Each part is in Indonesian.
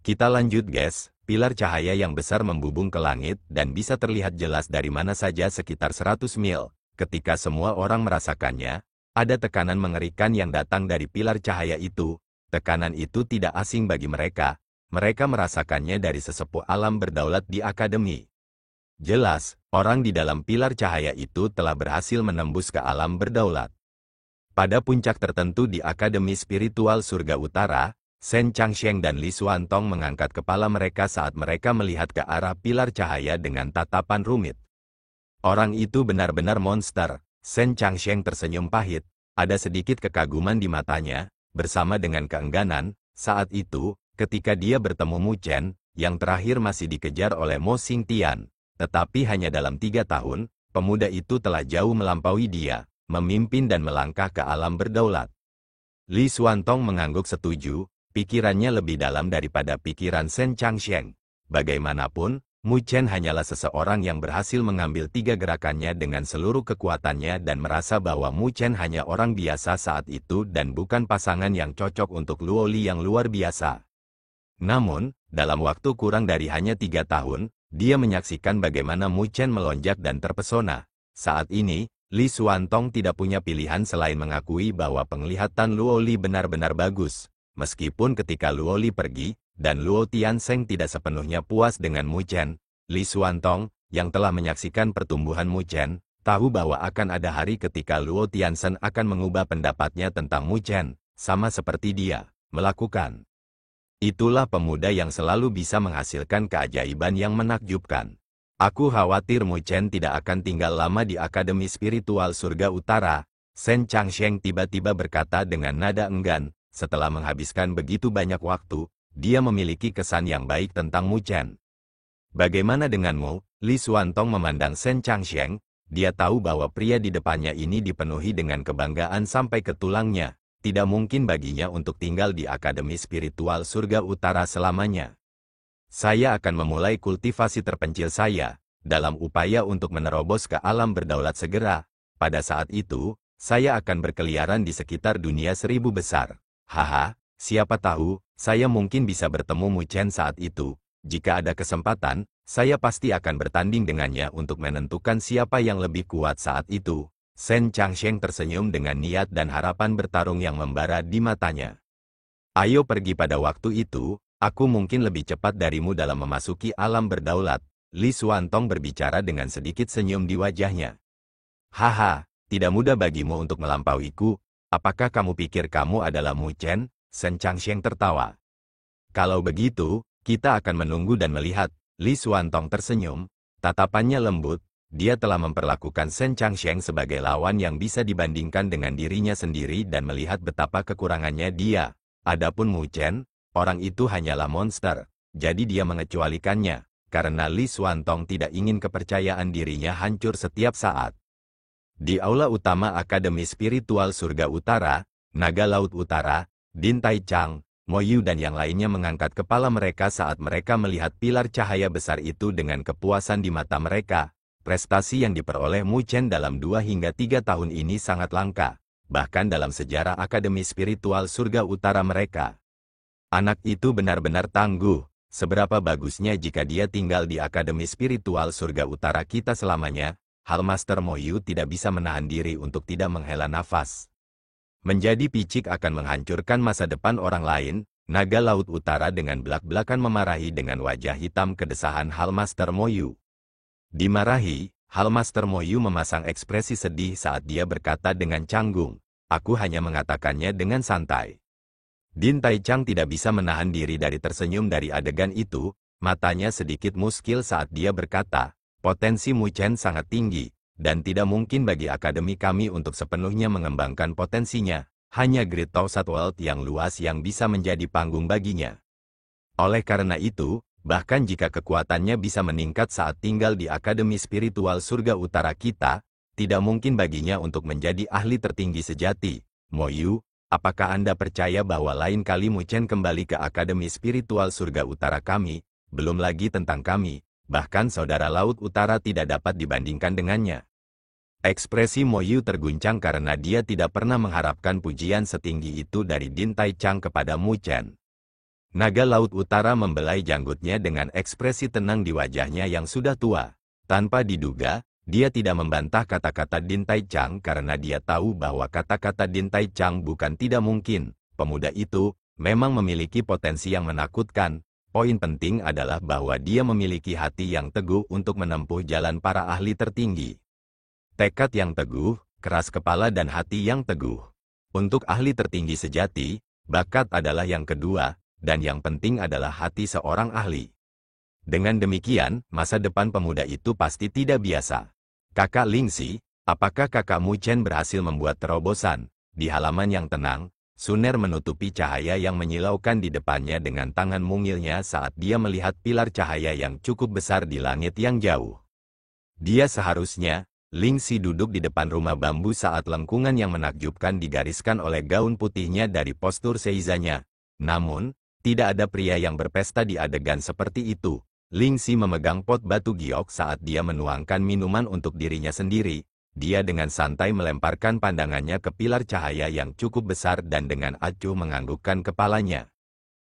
Kita lanjut guys, pilar cahaya yang besar membubung ke langit dan bisa terlihat jelas dari mana saja sekitar 100 mil. Ketika semua orang merasakannya, ada tekanan mengerikan yang datang dari pilar cahaya itu. Tekanan itu tidak asing bagi mereka. Mereka merasakannya dari sesepuh alam berdaulat di akademi. Jelas, orang di dalam pilar cahaya itu telah berhasil menembus ke alam berdaulat. Pada puncak tertentu di Akademi Spiritual Surga Utara, Shen Changsheng dan Li Xuantong mengangkat kepala mereka saat mereka melihat ke arah pilar cahaya dengan tatapan rumit. Orang itu benar-benar monster. Shen Changsheng tersenyum pahit, ada sedikit kekaguman di matanya, bersama dengan keengganan. Saat itu, ketika dia bertemu Mu Chen, yang terakhir masih dikejar oleh Mo Xingtian. Tetapi hanya dalam 3 tahun, pemuda itu telah jauh melampaui dia, memimpin dan melangkah ke alam berdaulat. Li Xuantong mengangguk setuju. Pikirannya lebih dalam daripada pikiran Shen Changsheng. Bagaimanapun, Mu Chen hanyalah seseorang yang berhasil mengambil 3 gerakannya dengan seluruh kekuatannya dan merasa bahwa Mu Chen hanya orang biasa saat itu dan bukan pasangan yang cocok untuk Luo Li yang luar biasa. Namun, dalam waktu kurang dari hanya 3 tahun, dia menyaksikan bagaimana Mu Chen melonjak dan terpesona. Saat ini, Li Xuantong tidak punya pilihan selain mengakui bahwa penglihatan Luo Li benar-benar bagus. Meskipun ketika Luo Li pergi, dan Luo Tiansheng tidak sepenuhnya puas dengan Mu Chen, Li Xuantong, yang telah menyaksikan pertumbuhan Mu Chen, tahu bahwa akan ada hari ketika Luo Tiansheng akan mengubah pendapatnya tentang Mu Chen, sama seperti dia melakukan. Itulah pemuda yang selalu bisa menghasilkan keajaiban yang menakjubkan. Aku khawatir Mu Chen tidak akan tinggal lama di Akademi Spiritual Surga Utara. Shen Changsheng tiba-tiba berkata dengan nada enggan. Setelah menghabiskan begitu banyak waktu, dia memiliki kesan yang baik tentang Mu Chen. Bagaimana denganmu? Li Xuantong memandang Shen Changsheng. Dia tahu bahwa pria di depannya ini dipenuhi dengan kebanggaan sampai ke tulangnya. Tidak mungkin baginya untuk tinggal di Akademi Spiritual Surga Utara selamanya. Saya akan memulai kultivasi terpencil saya, dalam upaya untuk menerobos ke alam berdaulat segera. Pada saat itu, saya akan berkeliaran di sekitar dunia 1000 besar. Haha, siapa tahu, saya mungkin bisa bertemu Mu Chen saat itu. Jika ada kesempatan, saya pasti akan bertanding dengannya untuk menentukan siapa yang lebih kuat saat itu. Shen Changsheng tersenyum dengan niat dan harapan bertarung yang membara di matanya. Ayo pergi pada waktu itu, aku mungkin lebih cepat darimu dalam memasuki alam berdaulat. Li Xuantong berbicara dengan sedikit senyum di wajahnya. Haha, tidak mudah bagimu untuk melampauiku. Apakah kamu pikir kamu adalah Mu Chen? Shen Changsheng tertawa. Kalau begitu, kita akan menunggu dan melihat. Li Xuantong tersenyum. Tatapannya lembut. Dia telah memperlakukan Shen Changsheng sebagai lawan yang bisa dibandingkan dengan dirinya sendiri dan melihat betapa kekurangannya dia. Adapun Mu Chen, orang itu hanyalah monster. Jadi dia mengecualikannya, karena Li Xuantong tidak ingin kepercayaan dirinya hancur setiap saat. Di aula utama Akademi Spiritual Surga Utara, Naga Laut Utara, Din Tai Chang, Mo Yu dan yang lainnya mengangkat kepala mereka saat mereka melihat pilar cahaya besar itu dengan kepuasan di mata mereka. Prestasi yang diperoleh Mu Chen dalam 2 hingga 3 tahun ini sangat langka, bahkan dalam sejarah Akademi Spiritual Surga Utara mereka. Anak itu benar-benar tangguh. Seberapa bagusnya jika dia tinggal di Akademi Spiritual Surga Utara kita selamanya. Hallmaster Mo Yu tidak bisa menahan diri untuk tidak menghela nafas. Menjadi picik akan menghancurkan masa depan orang lain. Naga Laut Utara dengan belak-belakan memarahi dengan wajah hitam kedesahan Hallmaster Mo Yu. Dimarahi, Hallmaster Mo Yu memasang ekspresi sedih saat dia berkata dengan canggung. Aku hanya mengatakannya dengan santai. Din Tai Chang tidak bisa menahan diri dari tersenyum dari adegan itu. Matanya sedikit muskil saat dia berkata, potensi Mu Chen sangat tinggi, dan tidak mungkin bagi akademi kami untuk sepenuhnya mengembangkan potensinya. Hanya Great Tausat World yang luas yang bisa menjadi panggung baginya. Oleh karena itu, bahkan jika kekuatannya bisa meningkat saat tinggal di Akademi Spiritual Surga Utara kita, tidak mungkin baginya untuk menjadi ahli tertinggi sejati. Mo Yu, apakah Anda percaya bahwa lain kali Mu Chen kembali ke Akademi Spiritual Surga Utara kami, belum lagi tentang kami? Bahkan saudara Laut Utara tidak dapat dibandingkan dengannya. Ekspresi Mo Yu terguncang karena dia tidak pernah mengharapkan pujian setinggi itu dari Din Tai Chang kepada Mu Chen. Naga Laut Utara membelai janggutnya dengan ekspresi tenang di wajahnya yang sudah tua. Tanpa diduga, dia tidak membantah kata-kata Din Tai Chang karena dia tahu bahwa kata-kata Din Tai Chang bukan tidak mungkin. Pemuda itu memang memiliki potensi yang menakutkan. Poin penting adalah bahwa dia memiliki hati yang teguh untuk menempuh jalan para ahli tertinggi. Tekad yang teguh, keras kepala dan hati yang teguh. Untuk ahli tertinggi sejati, bakat adalah yang kedua, dan yang penting adalah hati seorang ahli. Dengan demikian, masa depan pemuda itu pasti tidak biasa. Kakak Lingxi, apakah kakak Mu Chen berhasil membuat terobosan? Di halaman yang tenang, Suner menutupi cahaya yang menyilaukan di depannya dengan tangan mungilnya saat dia melihat pilar cahaya yang cukup besar di langit yang jauh. Dia seharusnya, Lingxi duduk di depan rumah bambu saat lengkungan yang menakjubkan digariskan oleh gaun putihnya dari postur seizanya. Namun, tidak ada pria yang berpesta di adegan seperti itu. Lingxi memegang pot batu giok saat dia menuangkan minuman untuk dirinya sendiri. Dia dengan santai melemparkan pandangannya ke pilar cahaya yang cukup besar dan dengan acuh menganggukkan kepalanya.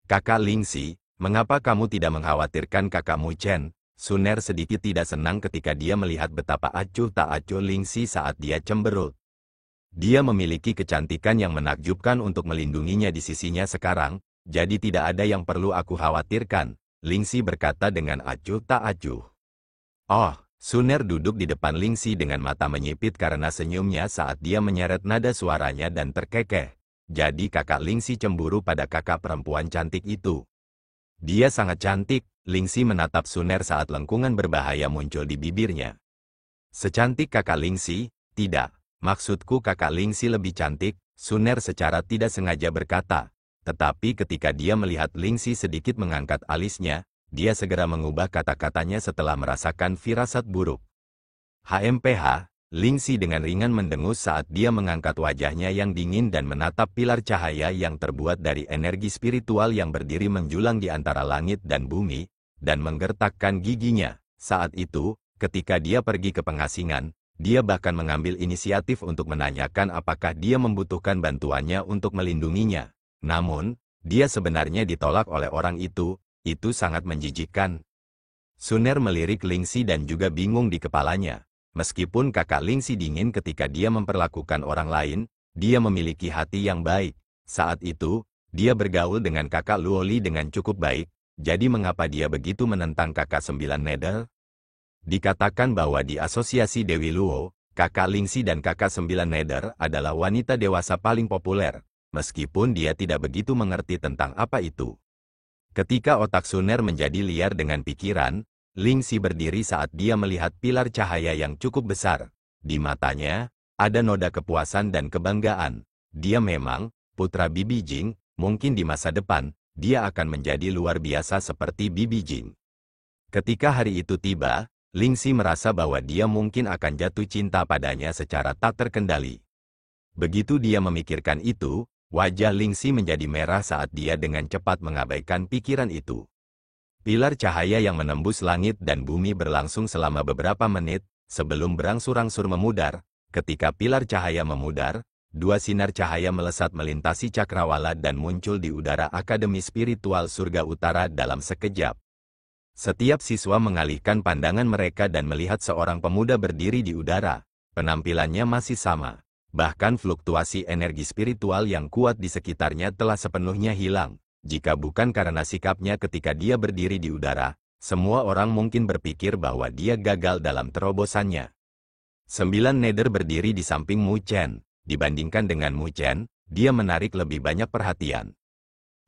Kakak Lingxi, mengapa kamu tidak mengkhawatirkan kakak Mu Chen? Suner sedikit tidak senang ketika dia melihat betapa acuh tak acuh Lingxi saat dia cemberut. Dia memiliki kecantikan yang menakjubkan untuk melindunginya di sisinya sekarang, jadi tidak ada yang perlu aku khawatirkan, Lingxi berkata dengan acuh tak acuh. Oh, Suner duduk di depan Lingxi dengan mata menyipit karena senyumnya saat dia menyeret nada suaranya dan terkekeh. Jadi kakak Lingxi cemburu pada kakak perempuan cantik itu. Dia sangat cantik, Lingxi menatap Suner saat lengkungan berbahaya muncul di bibirnya. Secantik kakak Lingxi? Tidak, maksudku kakak Lingxi lebih cantik, Suner secara tidak sengaja berkata. Tetapi ketika dia melihat Lingxi sedikit mengangkat alisnya, dia segera mengubah kata-katanya setelah merasakan firasat buruk. HMPH, Lingxi dengan ringan mendengus saat dia mengangkat wajahnya yang dingin dan menatap pilar cahaya yang terbuat dari energi spiritual yang berdiri menjulang di antara langit dan bumi, dan menggertakkan giginya. Saat itu, ketika dia pergi ke pengasingan, dia bahkan mengambil inisiatif untuk menanyakan apakah dia membutuhkan bantuannya untuk melindunginya. Namun, dia sebenarnya ditolak oleh orang itu sangat menjijikkan. Suner melirik Lingxi dan juga bingung di kepalanya. Meskipun kakak Lingxi dingin ketika dia memperlakukan orang lain, dia memiliki hati yang baik. Saat itu, dia bergaul dengan kakak Luoli dengan cukup baik, jadi mengapa dia begitu menentang kakak 9 Nether? Dikatakan bahwa di asosiasi Dewi Luo, kakak Lingxi dan kakak 9 Nether adalah wanita dewasa paling populer, meskipun dia tidak begitu mengerti tentang apa itu. Ketika otak Suner menjadi liar dengan pikiran, Lingxi berdiri saat dia melihat pilar cahaya yang cukup besar. Di matanya, ada noda kepuasan dan kebanggaan. Dia memang, putra Bibi Jing, mungkin di masa depan, dia akan menjadi luar biasa seperti Bibi Jing. Ketika hari itu tiba, Lingxi merasa bahwa dia mungkin akan jatuh cinta padanya secara tak terkendali. Begitu dia memikirkan itu, wajah Lingxi menjadi merah saat dia dengan cepat mengabaikan pikiran itu. Pilar cahaya yang menembus langit dan bumi berlangsung selama beberapa menit, sebelum berangsur-angsur memudar. Ketika pilar cahaya memudar, dua sinar cahaya melesat melintasi cakrawala dan muncul di udara Akademi Spiritual Surga Utara dalam sekejap. Setiap siswa mengalihkan pandangan mereka dan melihat seorang pemuda berdiri di udara. Penampilannya masih sama. Bahkan fluktuasi energi spiritual yang kuat di sekitarnya telah sepenuhnya hilang. Jika bukan karena sikapnya ketika dia berdiri di udara, semua orang mungkin berpikir bahwa dia gagal dalam terobosannya. 9 Nether berdiri di samping Mu Chen. Dibandingkan dengan Mu Chen, dia menarik lebih banyak perhatian.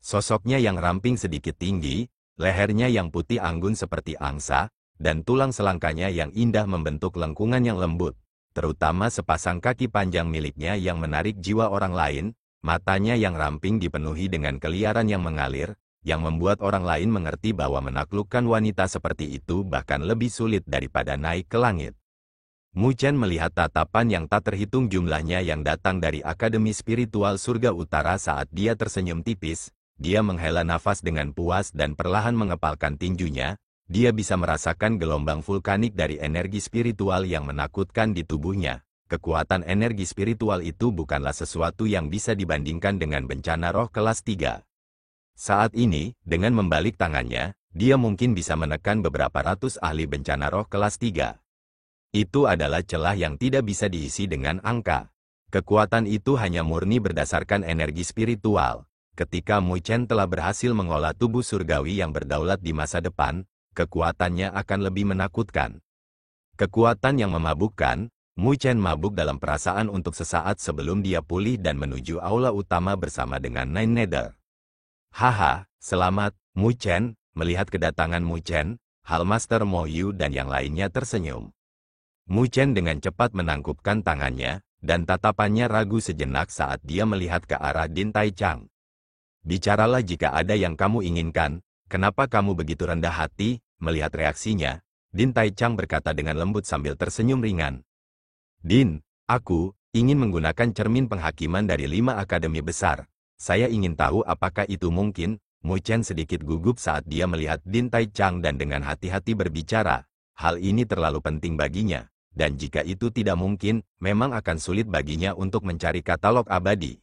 Sosoknya yang ramping sedikit tinggi, lehernya yang putih anggun seperti angsa, dan tulang selangkanya yang indah membentuk lengkungan yang lembut. Terutama sepasang kaki panjang miliknya yang menarik jiwa orang lain. Matanya yang ramping dipenuhi dengan keliaran yang mengalir, yang membuat orang lain mengerti bahwa menaklukkan wanita seperti itu bahkan lebih sulit daripada naik ke langit. Mu Chen melihat tatapan yang tak terhitung jumlahnya yang datang dari Akademi Spiritual Surga Utara saat dia tersenyum tipis. Dia menghela nafas dengan puas dan perlahan mengepalkan tinjunya. Dia bisa merasakan gelombang vulkanik dari energi spiritual yang menakutkan di tubuhnya. Kekuatan energi spiritual itu bukanlah sesuatu yang bisa dibandingkan dengan bencana roh kelas 3. Saat ini, dengan membalik tangannya, dia mungkin bisa menekan beberapa ratus ahli bencana roh kelas 3. Itu adalah celah yang tidak bisa diisi dengan angka. Kekuatan itu hanya murni berdasarkan energi spiritual. Ketika Mu Chen telah berhasil mengolah tubuh surgawi yang berdaulat di masa depan, kekuatannya akan lebih menakutkan. Kekuatan yang memabukkan, Mu Chen mabuk dalam perasaan untuk sesaat sebelum dia pulih dan menuju aula utama bersama dengan Nine Nether. Haha, selamat, Mu Chen. Melihat kedatangan Mu Chen, Hallmaster Mo Yu dan yang lainnya tersenyum. Mu Chen dengan cepat menangkupkan tangannya, dan tatapannya ragu sejenak saat dia melihat ke arah Din Tai Chang. Bicaralah jika ada yang kamu inginkan, kenapa kamu begitu rendah hati? Melihat reaksinya, Din Tai Chang berkata dengan lembut sambil tersenyum ringan. Din, aku ingin menggunakan cermin penghakiman dari 5 akademi besar. Saya ingin tahu apakah itu mungkin. Mu Chen sedikit gugup saat dia melihat Din Tai Chang dan dengan hati-hati berbicara. Hal ini terlalu penting baginya, dan jika itu tidak mungkin, memang akan sulit baginya untuk mencari katalog abadi.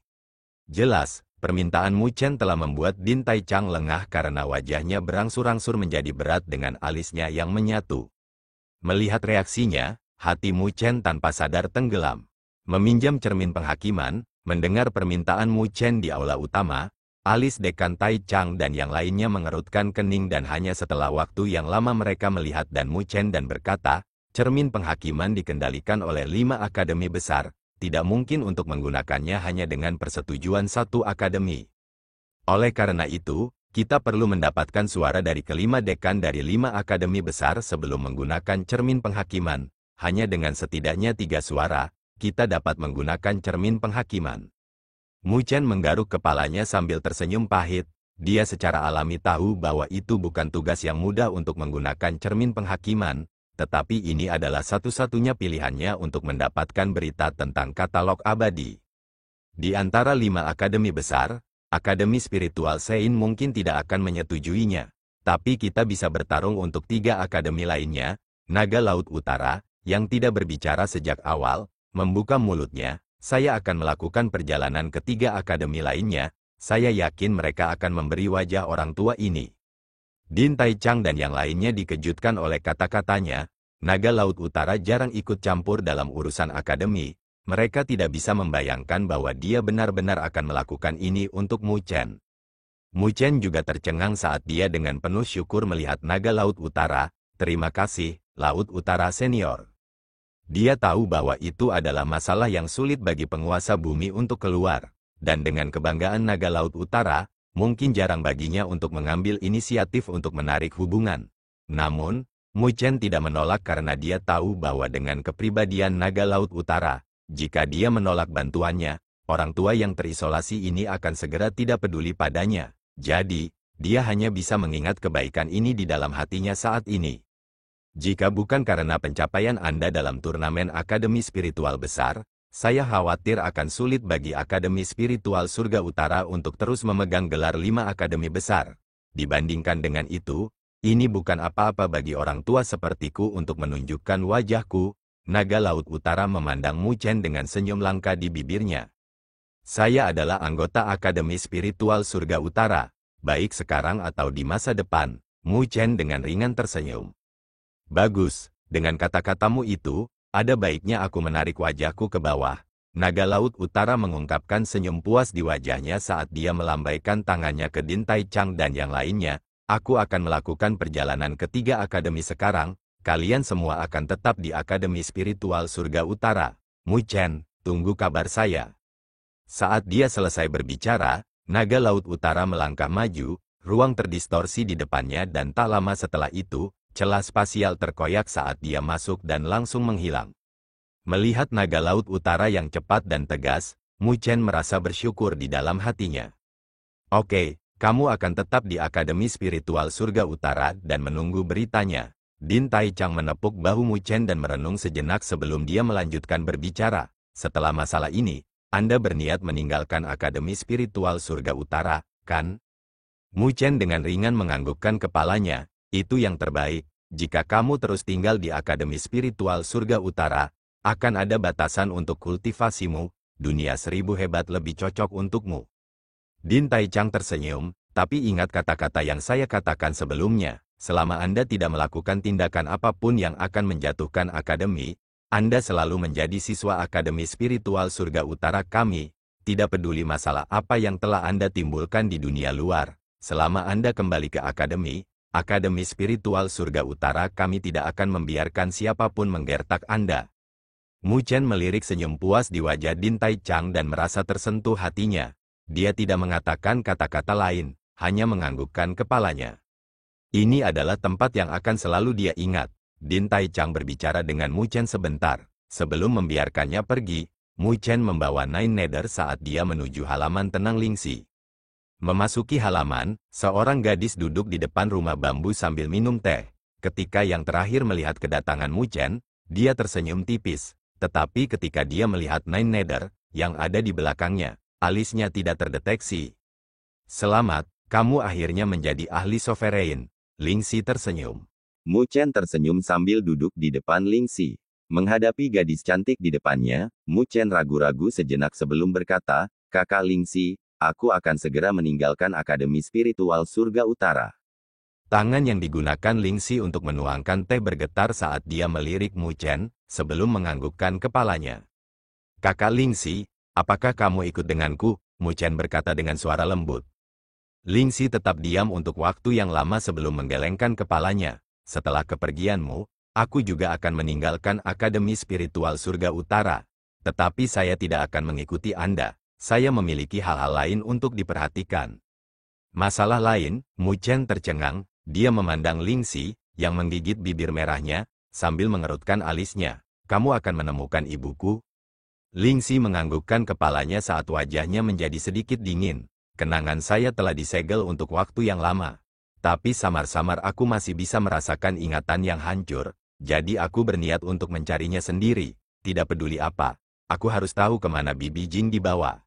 Jelas, permintaan Mu Chen telah membuat Din Tai Chang lengah karena wajahnya berangsur-angsur menjadi berat dengan alisnya yang menyatu. Melihat reaksinya, hati Mu Chen tanpa sadar tenggelam. Meminjam cermin penghakiman, mendengar permintaan Mu Chen di aula utama, alis Dekan Tai Chang dan yang lainnya mengerutkan kening dan hanya setelah waktu yang lama mereka melihat dan Mu Chen dan berkata, cermin penghakiman dikendalikan oleh 5 akademi besar, tidak mungkin untuk menggunakannya hanya dengan persetujuan 1 akademi. Oleh karena itu, kita perlu mendapatkan suara dari kelima dekan dari 5 akademi besar sebelum menggunakan cermin penghakiman. Hanya dengan setidaknya 3 suara, kita dapat menggunakan cermin penghakiman. Mu Chen menggaruk kepalanya sambil tersenyum pahit. Dia secara alami tahu bahwa itu bukan tugas yang mudah untuk menggunakan cermin penghakiman, tetapi ini adalah satu-satunya pilihannya untuk mendapatkan berita tentang katalog abadi. Di antara 5 akademi besar, Akademi Spiritual Sein mungkin tidak akan menyetujuinya, tapi kita bisa bertarung untuk 3 akademi lainnya. Naga Laut Utara, yang tidak berbicara sejak awal, membuka mulutnya. Saya akan melakukan perjalanan ke 3 akademi lainnya. Saya yakin mereka akan memberi wajah orang tua ini. Din Tai Chang dan yang lainnya dikejutkan oleh kata-katanya. Naga Laut Utara jarang ikut campur dalam urusan akademi. Mereka tidak bisa membayangkan bahwa dia benar-benar akan melakukan ini untuk Mu Chen. Mu Chen juga tercengang saat dia dengan penuh syukur melihat Naga Laut Utara. Terima kasih, Laut Utara Senior. Dia tahu bahwa itu adalah masalah yang sulit bagi penguasa bumi untuk keluar, dan dengan kebanggaan Naga Laut Utara, mungkin jarang baginya untuk mengambil inisiatif untuk menarik hubungan. Namun, Mu Chen tidak menolak karena dia tahu bahwa dengan kepribadian Naga Laut Utara, jika dia menolak bantuannya, orang tua yang terisolasi ini akan segera tidak peduli padanya. Jadi, dia hanya bisa mengingat kebaikan ini di dalam hatinya saat ini. Jika bukan karena pencapaian Anda dalam turnamen Akademi Spiritual Besar, saya khawatir akan sulit bagi Akademi Spiritual Surga Utara untuk terus memegang gelar 5 akademi besar. Dibandingkan dengan itu, ini bukan apa-apa bagi orang tua sepertiku untuk menunjukkan wajahku. Naga Laut Utara memandang Mu Chen dengan senyum langka di bibirnya. Saya adalah anggota Akademi Spiritual Surga Utara, baik sekarang atau di masa depan. Mu Chen dengan ringan tersenyum. Bagus, dengan kata-katamu itu, ada baiknya aku menarik wajahku ke bawah. Naga Laut Utara mengungkapkan senyum puas di wajahnya saat dia melambaikan tangannya ke Din Tai Chang dan yang lainnya. Aku akan melakukan perjalanan ke 3 akademi sekarang, kalian semua akan tetap di Akademi Spiritual Surga Utara. Mu Chen, tunggu kabar saya. Saat dia selesai berbicara, Naga Laut Utara melangkah maju, ruang terdistorsi di depannya dan tak lama setelah itu, celah spasial terkoyak saat dia masuk dan langsung menghilang. Melihat Naga Laut Utara yang cepat dan tegas, Mu Chen merasa bersyukur di dalam hatinya. Oke, kamu akan tetap di Akademi Spiritual Surga Utara dan menunggu beritanya. Din Tai Chang menepuk bahu Mu Chen dan merenung sejenak sebelum dia melanjutkan berbicara. Setelah masalah ini, Anda berniat meninggalkan Akademi Spiritual Surga Utara, kan? Mu Chen dengan ringan menganggukkan kepalanya. Itu yang terbaik. Jika kamu terus tinggal di Akademi Spiritual Surga Utara, akan ada batasan untuk kultivasimu. Dunia 1000 hebat lebih cocok untukmu. Din Tai Chang tersenyum, Tapi ingat kata-kata yang saya katakan sebelumnya, selama Anda tidak melakukan tindakan apapun yang akan menjatuhkan akademi, Anda selalu menjadi siswa Akademi Spiritual Surga Utara kami, tidak peduli masalah apa yang telah Anda timbulkan di dunia luar. Selama Anda kembali ke Akademi Spiritual Surga Utara kami tidak akan membiarkan siapapun menggertak Anda. Mu Chen melirik senyum puas di wajah Din Tai Chang dan merasa tersentuh hatinya. Dia tidak mengatakan kata-kata lain, hanya menganggukkan kepalanya. Ini adalah tempat yang akan selalu dia ingat. Din Tai Chang berbicara dengan Mu Chen sebentar. Sebelum membiarkannya pergi, Mu Chen membawa Nine Nether saat dia menuju halaman tenang Lingxi. Memasuki halaman, seorang gadis duduk di depan rumah bambu sambil minum teh. Ketika yang terakhir melihat kedatangan Mu Chen, dia tersenyum tipis. Tetapi ketika dia melihat Nine Nether yang ada di belakangnya, alisnya tidak terdeteksi. Selamat, kamu akhirnya menjadi ahli sovereign. Lingxi tersenyum. Mu Chen tersenyum sambil duduk di depan Lingxi. Menghadapi gadis cantik di depannya, Mu Chen ragu-ragu sejenak sebelum berkata, "Kakak Lingxi, aku akan segera meninggalkan Akademi Spiritual Surga Utara." Tangan yang digunakan Lingxi untuk menuangkan teh bergetar saat dia melirik Mu Chen, sebelum menganggukkan kepalanya. "Kakak Lingxi, apakah kamu ikut denganku?" Mu Chen berkata dengan suara lembut. Lingxi tetap diam untuk waktu yang lama sebelum menggelengkan kepalanya. "Setelah kepergianmu, aku juga akan meninggalkan Akademi Spiritual Surga Utara. Tetapi saya tidak akan mengikuti Anda. Saya memiliki hal-hal lain untuk diperhatikan." "Masalah lain?" Mu Chen tercengang. Dia memandang Lingxi, yang menggigit bibir merahnya, sambil mengerutkan alisnya. "Kamu akan menemukan ibuku?" Lingxi menganggukkan kepalanya saat wajahnya menjadi sedikit dingin. "Kenangan saya telah disegel untuk waktu yang lama. Tapi samar-samar aku masih bisa merasakan ingatan yang hancur, jadi aku berniat untuk mencarinya sendiri. Tidak peduli apa, aku harus tahu kemana Bibi Jing dibawa."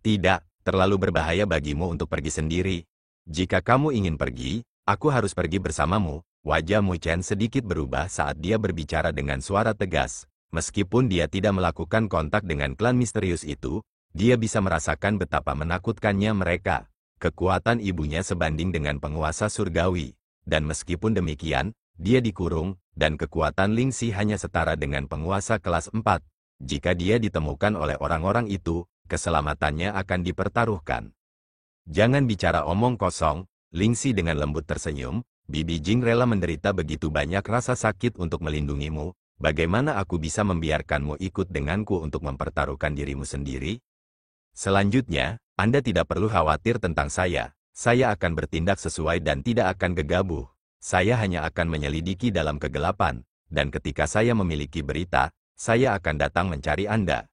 "Tidak, terlalu berbahaya bagimu untuk pergi sendiri. Jika kamu ingin pergi, aku harus pergi bersamamu." Wajah Mu Chen sedikit berubah saat dia berbicara dengan suara tegas. Meskipun dia tidak melakukan kontak dengan klan misterius itu, dia bisa merasakan betapa menakutkannya mereka. Kekuatan ibunya sebanding dengan penguasa surgawi. Dan meskipun demikian, dia dikurung, dan kekuatan Lingxi hanya setara dengan penguasa kelas 4. Jika dia ditemukan oleh orang-orang itu, keselamatannya akan dipertaruhkan. "Jangan bicara omong kosong," Lingxi dengan lembut tersenyum. "Bibi Jing rela menderita begitu banyak rasa sakit untuk melindungimu. Bagaimana aku bisa membiarkanmu ikut denganku untuk mempertaruhkan dirimu sendiri? Selanjutnya, Anda tidak perlu khawatir tentang saya. Saya akan bertindak sesuai dan tidak akan gegabah. Saya hanya akan menyelidiki dalam kegelapan, dan ketika saya memiliki berita, saya akan datang mencari Anda.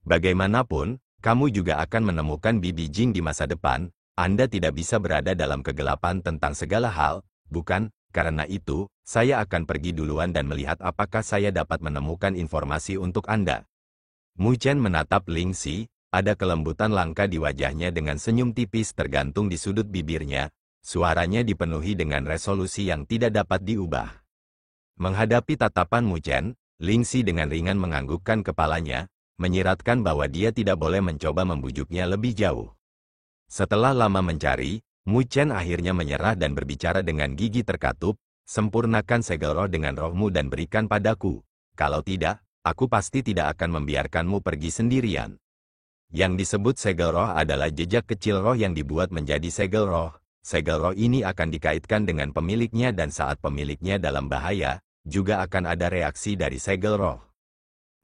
Bagaimanapun, kamu juga akan menemukan Bibi Jing di masa depan. Anda tidak bisa berada dalam kegelapan tentang segala hal, bukan? Karena itu, saya akan pergi duluan dan melihat apakah saya dapat menemukan informasi untuk Anda." Mu Chen menatap Lingxi, ada kelembutan langka di wajahnya dengan senyum tipis tergantung di sudut bibirnya. Suaranya dipenuhi dengan resolusi yang tidak dapat diubah. Menghadapi tatapan Mu Chen, Lingxi dengan ringan menganggukkan kepalanya, menyiratkan bahwa dia tidak boleh mencoba membujuknya lebih jauh. Setelah lama mencari, Mu Chen akhirnya menyerah dan berbicara dengan gigi terkatup, "Sempurnakan segel roh dengan rohmu dan berikan padaku. Kalau tidak, aku pasti tidak akan membiarkanmu pergi sendirian." Yang disebut segel roh adalah jejak kecil roh yang dibuat menjadi segel roh. Segel roh ini akan dikaitkan dengan pemiliknya dan saat pemiliknya dalam bahaya, juga akan ada reaksi dari segel roh.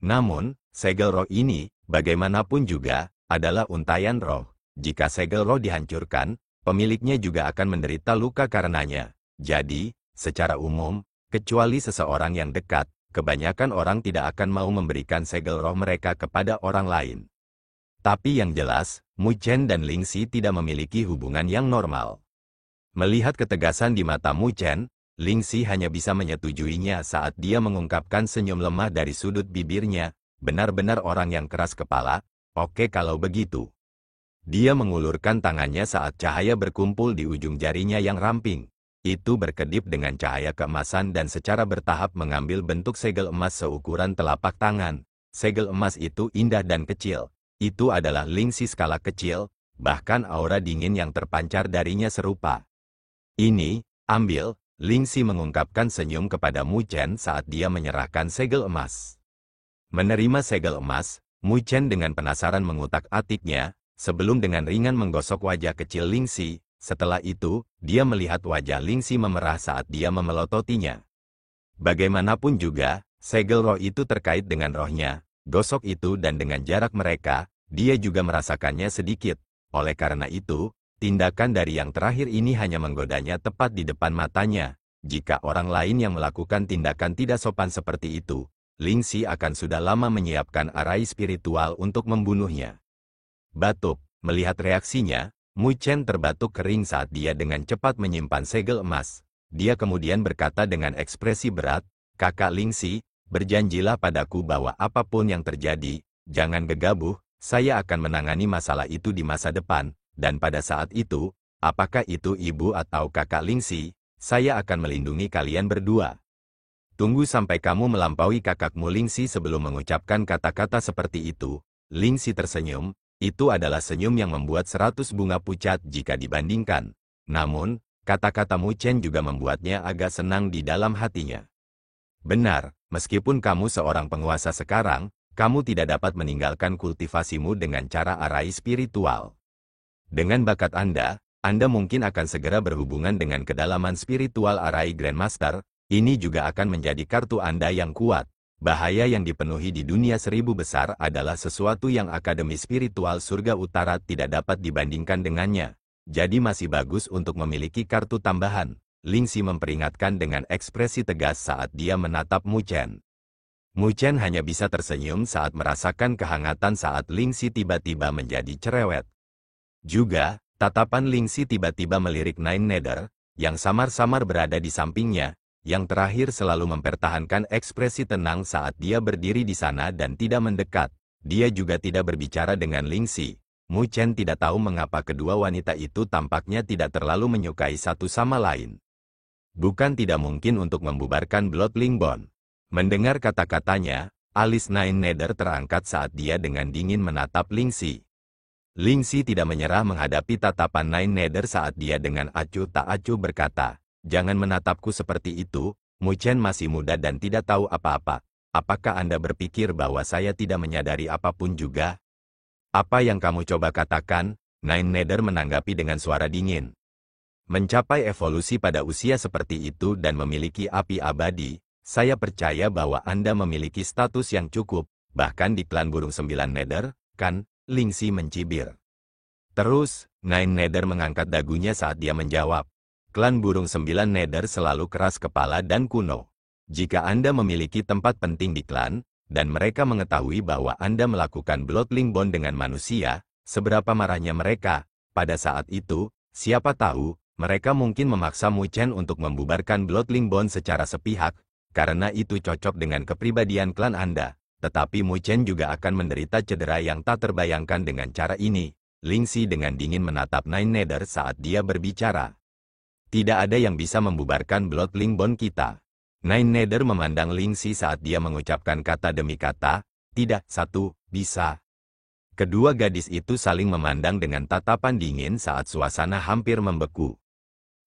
Namun, segel roh ini, bagaimanapun juga, adalah untayan roh. Jika segel roh dihancurkan, pemiliknya juga akan menderita luka karenanya. Jadi, secara umum, kecuali seseorang yang dekat, kebanyakan orang tidak akan mau memberikan segel roh mereka kepada orang lain. Tapi yang jelas, Mu Chen dan Lingxi tidak memiliki hubungan yang normal. Melihat ketegasan di mata Mu Chen, Lingxi hanya bisa menyetujuinya saat dia mengungkapkan senyum lemah dari sudut bibirnya. "Benar-benar orang yang keras kepala. Oke kalau begitu." Dia mengulurkan tangannya saat cahaya berkumpul di ujung jarinya yang ramping. Itu berkedip dengan cahaya keemasan dan secara bertahap mengambil bentuk segel emas seukuran telapak tangan. Segel emas itu indah dan kecil. Itu adalah Lingxi skala kecil, Bahkan aura dingin yang terpancar darinya serupa. Ini, ambil, Lingxi mengungkapkan senyum kepada Mu Chen saat dia menyerahkan segel emas. Menerima segel emas, Mu Chen dengan penasaran mengutak-atiknya, sebelum dengan ringan menggosok wajah kecil Lingxi. Setelah itu, dia melihat wajah Lingxi memerah saat dia memelototinya. Bagaimanapun juga, segel roh itu terkait dengan rohnya. Gosok itu dan dengan jarak mereka, dia juga merasakannya sedikit. Oleh karena itu, tindakan dari yang terakhir ini hanya menggodanya tepat di depan matanya. Jika orang lain yang melakukan tindakan tidak sopan seperti itu, Lingxi akan sudah lama menyiapkan arai spiritual untuk membunuhnya. Batuk, melihat reaksinya, Mu Chen terbatuk kering saat dia dengan cepat menyimpan segel emas. Dia kemudian berkata dengan ekspresi berat, "Kakak Lingxi, berjanjilah padaku bahwa apapun yang terjadi, jangan gegabah, saya akan menangani masalah itu di masa depan, dan pada saat itu, apakah itu ibu atau kakak Lingxi, saya akan melindungi kalian berdua." Tunggu sampai kamu melampaui kakakmu Lingxi sebelum mengucapkan kata-kata seperti itu. Lingxi tersenyum, itu adalah senyum yang membuat 100 bunga pucat jika dibandingkan. Namun, kata-kata Mu Chen juga membuatnya agak senang di dalam hatinya. Benar, meskipun kamu seorang penguasa sekarang, kamu tidak dapat meninggalkan kultivasimu dengan cara arai spiritual. Dengan bakat Anda mungkin akan segera berhubungan dengan kedalaman spiritual arai Grandmaster. Ini juga akan menjadi kartu Anda yang kuat. Bahaya yang dipenuhi di dunia 1000 besar adalah sesuatu yang Akademi Spiritual Surga Utara tidak dapat dibandingkan dengannya. Jadi masih bagus untuk memiliki kartu tambahan. Lingxi memperingatkan dengan ekspresi tegas saat dia menatap Mu Chen. Mu Chen hanya bisa tersenyum saat merasakan kehangatan saat Lingxi tiba-tiba menjadi cerewet. Juga, tatapan Lingxi tiba-tiba melirik Nine Nether, yang samar-samar berada di sampingnya. Yang terakhir selalu mempertahankan ekspresi tenang saat dia berdiri di sana dan tidak mendekat. Dia juga tidak berbicara dengan Lingxi. Mu Chen tidak tahu mengapa kedua wanita itu tampaknya tidak terlalu menyukai satu sama lain. Bukan tidak mungkin untuk membubarkan Bloodling Bond. Mendengar kata-katanya, alis Nine Nether terangkat saat dia dengan dingin menatap Lingxi. Lingxi tidak menyerah menghadapi tatapan Nine Nether saat dia dengan acuh tak acuh berkata, "Jangan menatapku seperti itu, Mu Chen masih muda dan tidak tahu apa-apa. Apakah Anda berpikir bahwa saya tidak menyadari apapun juga?" "Apa yang kamu coba katakan?" Nine Nether menanggapi dengan suara dingin. "Mencapai evolusi pada usia seperti itu dan memiliki api abadi, saya percaya bahwa Anda memiliki status yang cukup, bahkan di klan burung 9 Nether, kan?" Lingxi mencibir. Terus, Nine Nether mengangkat dagunya saat dia menjawab. Klan burung 9 Nether selalu keras kepala dan kuno. Jika Anda memiliki tempat penting di klan, dan mereka mengetahui bahwa Anda melakukan Bloodling Bond dengan manusia, seberapa marahnya mereka, pada saat itu, siapa tahu, mereka mungkin memaksa Mu Chen untuk membubarkan Bloodling Bond secara sepihak, karena itu cocok dengan kepribadian klan Anda. Tetapi Mu Chen juga akan menderita cedera yang tak terbayangkan dengan cara ini. Lingxi dengan dingin menatap Nine Nether saat dia berbicara. "Tidak ada yang bisa membubarkan Bloodling Bond kita." Nine Nether memandang Lingxi saat dia mengucapkan kata demi kata, "Tidak, satu, bisa." Kedua gadis itu saling memandang dengan tatapan dingin saat suasana hampir membeku.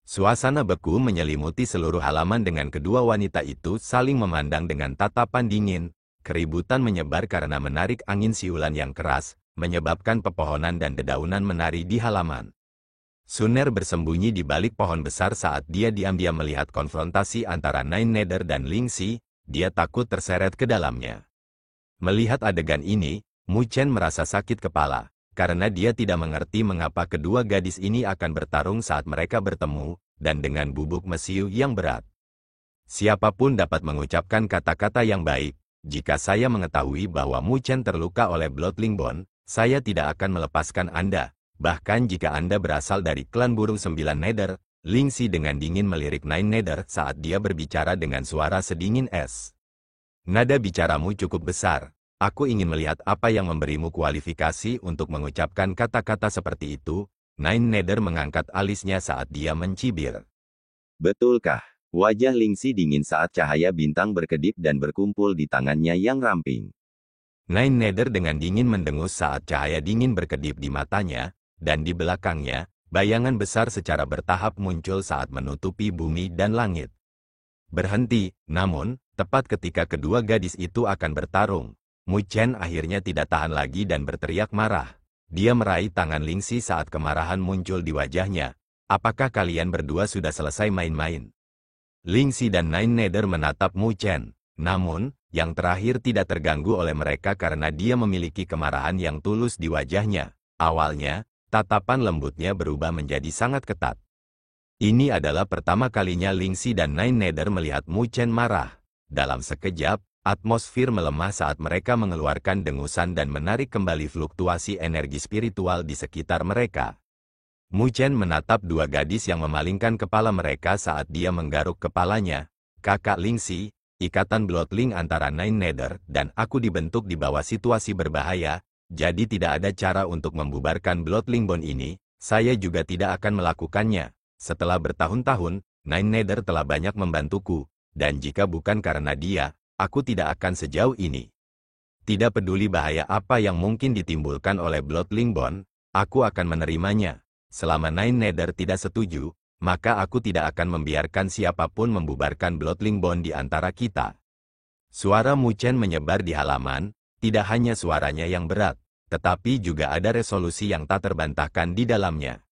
Suasana beku menyelimuti seluruh halaman dengan kedua wanita itu saling memandang dengan tatapan dingin. Keributan menyebar karena menarik angin siulan yang keras, menyebabkan pepohonan dan dedaunan menari di halaman. Suner bersembunyi di balik pohon besar saat dia diam-diam melihat konfrontasi antara Nine Nether dan Lingxi. Dia takut terseret ke dalamnya. Melihat adegan ini, Mu Chen merasa sakit kepala, karena dia tidak mengerti mengapa kedua gadis ini akan bertarung saat mereka bertemu, dan dengan bubuk mesiu yang berat. Siapapun dapat mengucapkan kata-kata yang baik. Jika saya mengetahui bahwa Mu Chen terluka oleh Bloodling Bond, saya tidak akan melepaskan Anda. Bahkan jika Anda berasal dari klan burung 9 Nether, Lingxi dengan dingin melirik Nine Nether saat dia berbicara dengan suara sedingin es. "Nada bicaramu cukup besar. Aku ingin melihat apa yang memberimu kualifikasi untuk mengucapkan kata-kata seperti itu." Nine Nether mengangkat alisnya saat dia mencibir. Betulkah? Wajah Lingxi dingin saat cahaya bintang berkedip dan berkumpul di tangannya yang ramping. Nine Nether dengan dingin mendengus saat cahaya dingin berkedip di matanya. dan di belakangnya, bayangan besar secara bertahap muncul saat menutupi bumi dan langit. Berhenti, namun, tepat ketika kedua gadis itu akan bertarung, Mu Chen akhirnya tidak tahan lagi dan berteriak marah. Dia meraih tangan Lingxi saat kemarahan muncul di wajahnya. Apakah kalian berdua sudah selesai main-main? Lingxi dan Nine Nether menatap Mu Chen. Namun, yang terakhir tidak terganggu oleh mereka karena dia memiliki kemarahan yang tulus di wajahnya. Awalnya, tatapan lembutnya berubah menjadi sangat ketat. Ini adalah pertama kalinya Lingxi dan Nine Nether melihat Mu Chen marah. Dalam sekejap, atmosfer melemah saat mereka mengeluarkan dengusan dan menarik kembali fluktuasi energi spiritual di sekitar mereka. Mu Chen menatap dua gadis yang memalingkan kepala mereka saat dia menggaruk kepalanya. Kakak Lingxi, ikatan bloodling antara Nine Nether dan aku dibentuk di bawah situasi berbahaya, jadi tidak ada cara untuk membubarkan bloodling bond ini, saya juga tidak akan melakukannya. Setelah bertahun-tahun, Nine Nether telah banyak membantuku, dan jika bukan karena dia, aku tidak akan sejauh ini. Tidak peduli bahaya apa yang mungkin ditimbulkan oleh bloodling bond, aku akan menerimanya. Selama Nine Nether tidak setuju, maka aku tidak akan membiarkan siapapun membubarkan bloodling bond di antara kita. Suara Mu Chen menyebar di halaman, tidak hanya suaranya yang berat, tetapi juga ada resolusi yang tak terbantahkan di dalamnya.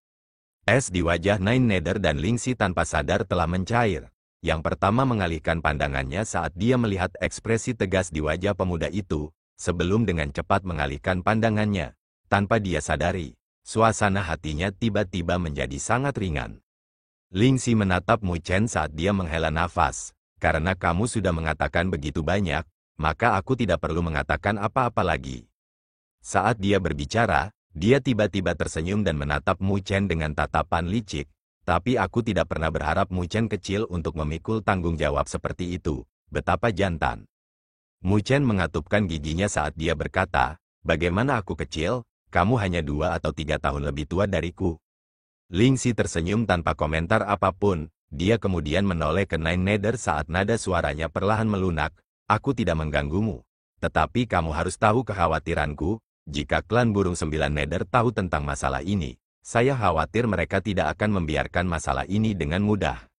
Es di wajah Nine Nether dan Lingxi tanpa sadar telah mencair. Yang pertama mengalihkan pandangannya saat dia melihat ekspresi tegas di wajah pemuda itu, sebelum dengan cepat mengalihkan pandangannya. Tanpa dia sadari, suasana hatinya tiba-tiba menjadi sangat ringan. Lingxi menatap Mu Chen saat dia menghela nafas. Karena kamu sudah mengatakan begitu banyak, maka aku tidak perlu mengatakan apa-apa lagi. Saat dia berbicara, dia tiba-tiba tersenyum dan menatap Mu Chen dengan tatapan licik. Tapi aku tidak pernah berharap Mu Chen kecil untuk memikul tanggung jawab seperti itu. Betapa jantan. Mu Chen mengatupkan giginya saat dia berkata, bagaimana aku kecil? Kamu hanya 2 atau 3 tahun lebih tua dariku. Lingxi tersenyum tanpa komentar apapun. Dia kemudian menoleh ke Nine Nether saat nada suaranya perlahan melunak. Aku tidak mengganggumu. Tetapi kamu harus tahu kekhawatiranku. Jika klan burung 9 Nether tahu tentang masalah ini, saya khawatir mereka tidak akan membiarkan masalah ini dengan mudah.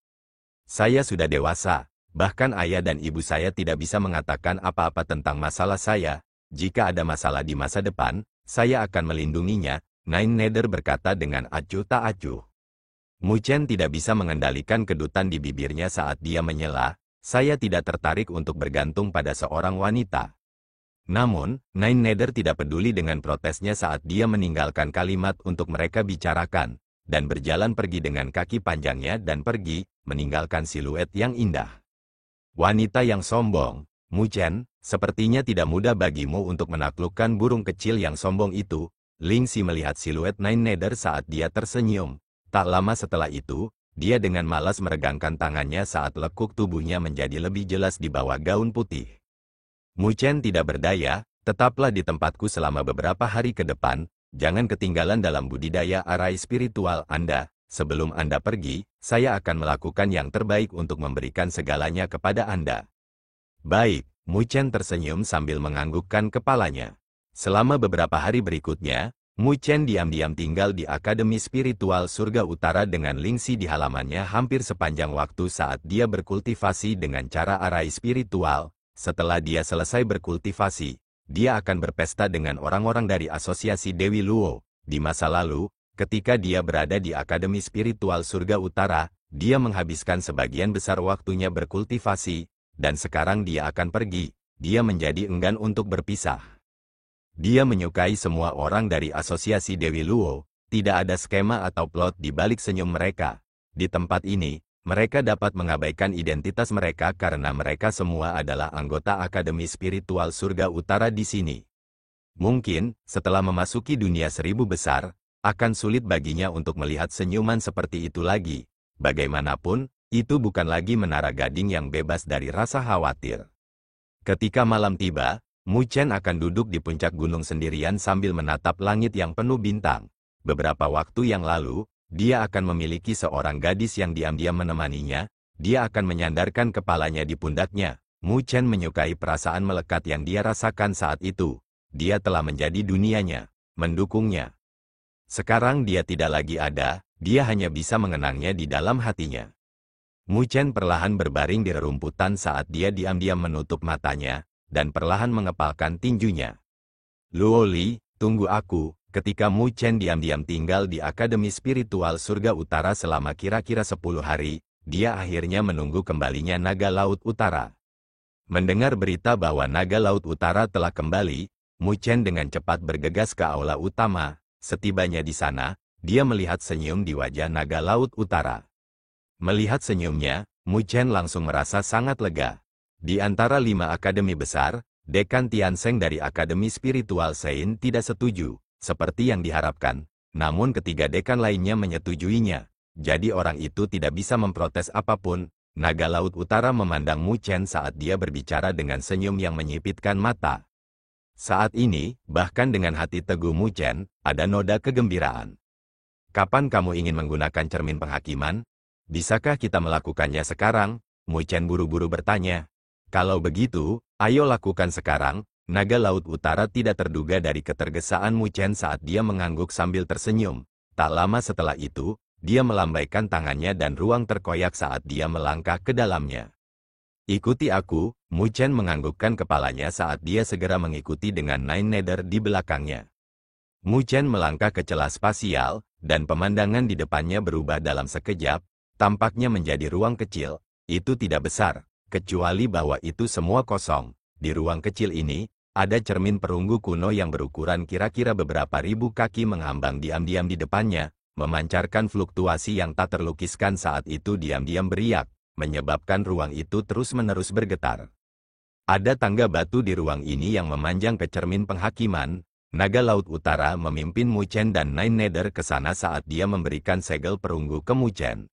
Saya sudah dewasa, bahkan ayah dan ibu saya tidak bisa mengatakan apa-apa tentang masalah saya. Jika ada masalah di masa depan, saya akan melindunginya, Nine Nether berkata dengan acuh tak acuh. Mu Chen tidak bisa mengendalikan kedutan di bibirnya saat dia menyela, saya tidak tertarik untuk bergantung pada seorang wanita. Namun, Nine Nether tidak peduli dengan protesnya saat dia meninggalkan kalimat untuk mereka bicarakan, dan berjalan pergi dengan kaki panjangnya dan pergi, meninggalkan siluet yang indah. Wanita yang sombong, Mu Chen, sepertinya tidak mudah bagimu untuk menaklukkan burung kecil yang sombong itu. Lingxi melihat siluet Nine Nether saat dia tersenyum. Tak lama setelah itu, dia dengan malas meregangkan tangannya saat lekuk tubuhnya menjadi lebih jelas di bawah gaun putih. Mu Chen tidak berdaya, tetaplah di tempatku selama beberapa hari ke depan, jangan ketinggalan dalam budidaya arai spiritual Anda. Sebelum Anda pergi, saya akan melakukan yang terbaik untuk memberikan segalanya kepada Anda. Baik, Mu Chen tersenyum sambil menganggukkan kepalanya. Selama beberapa hari berikutnya, Mu Chen diam-diam tinggal di Akademi Spiritual Surga Utara dengan Lingxi di halamannya hampir sepanjang waktu saat dia berkultivasi dengan cara arai spiritual. Setelah dia selesai berkultivasi, dia akan berpesta dengan orang-orang dari Asosiasi Dewi Luo. Di masa lalu, ketika dia berada di Akademi Spiritual Surga Utara, dia menghabiskan sebagian besar waktunya berkultivasi, dan sekarang dia akan pergi. Dia menjadi enggan untuk berpisah. Dia menyukai semua orang dari Asosiasi Dewi Luo, tidak ada skema atau plot di balik senyum mereka. Di tempat ini, mereka dapat mengabaikan identitas mereka karena mereka semua adalah anggota Akademi Spiritual Surga Utara di sini. Mungkin, setelah memasuki dunia 1000 besar, akan sulit baginya untuk melihat senyuman seperti itu lagi. Bagaimanapun, itu bukan lagi menara gading yang bebas dari rasa khawatir. Ketika malam tiba, Mu Chen akan duduk di puncak gunung sendirian sambil menatap langit yang penuh bintang. Beberapa waktu yang lalu, dia akan memiliki seorang gadis yang diam-diam menemaninya. Dia akan menyandarkan kepalanya di pundaknya. Mu Chen menyukai perasaan melekat yang dia rasakan saat itu. Dia telah menjadi dunianya, mendukungnya. Sekarang dia tidak lagi ada, dia hanya bisa mengenangnya di dalam hatinya. Mu Chen perlahan berbaring di rerumputan saat dia diam-diam menutup matanya, dan perlahan mengepalkan tinjunya. Luo Li, tunggu aku. Ketika Mu Chen diam-diam tinggal di Akademi Spiritual Surga Utara selama kira-kira 10 hari, dia akhirnya menunggu kembalinya Naga Laut Utara. Mendengar berita bahwa Naga Laut Utara telah kembali, Mu Chen dengan cepat bergegas ke aula utama. Setibanya di sana, dia melihat senyum di wajah Naga Laut Utara. Melihat senyumnya, Mu Chen langsung merasa sangat lega. Di antara 5 akademi besar, Dekan Tiansheng dari Akademi Spiritual Sein tidak setuju, seperti yang diharapkan. Namun ketiga dekan lainnya menyetujuinya. Jadi orang itu tidak bisa memprotes apapun. Naga Laut Utara memandang Mu Chen saat dia berbicara dengan senyum yang menyipitkan mata. Saat ini, bahkan dengan hati teguh Mu Chen, ada noda kegembiraan. Kapan kamu ingin menggunakan cermin penghakiman? Bisakah kita melakukannya sekarang? Mu Chen buru-buru bertanya. Kalau begitu, ayo lakukan sekarang. Naga Laut Utara tidak terduga dari ketergesaan Mu Chen saat dia mengangguk sambil tersenyum. Tak lama setelah itu, dia melambaikan tangannya dan ruang terkoyak saat dia melangkah ke dalamnya. Ikuti aku, Mu Chen menganggukkan kepalanya saat dia segera mengikuti dengan Nine Nether di belakangnya. Mu Chen melangkah ke celah spasial, dan pemandangan di depannya berubah dalam sekejap, tampaknya menjadi ruang kecil. Itu tidak besar, kecuali bahwa itu semua kosong. Di ruang kecil ini, ada cermin perunggu kuno yang berukuran kira-kira beberapa ribu kaki menghambang diam-diam di depannya, memancarkan fluktuasi yang tak terlukiskan saat itu diam-diam beriak, menyebabkan ruang itu terus-menerus bergetar. Ada tangga batu di ruang ini yang memanjang ke cermin penghakiman. Naga Laut Utara memimpin Mu Chen dan Nine Nether ke sana saat dia memberikan segel perunggu ke Mu Chen.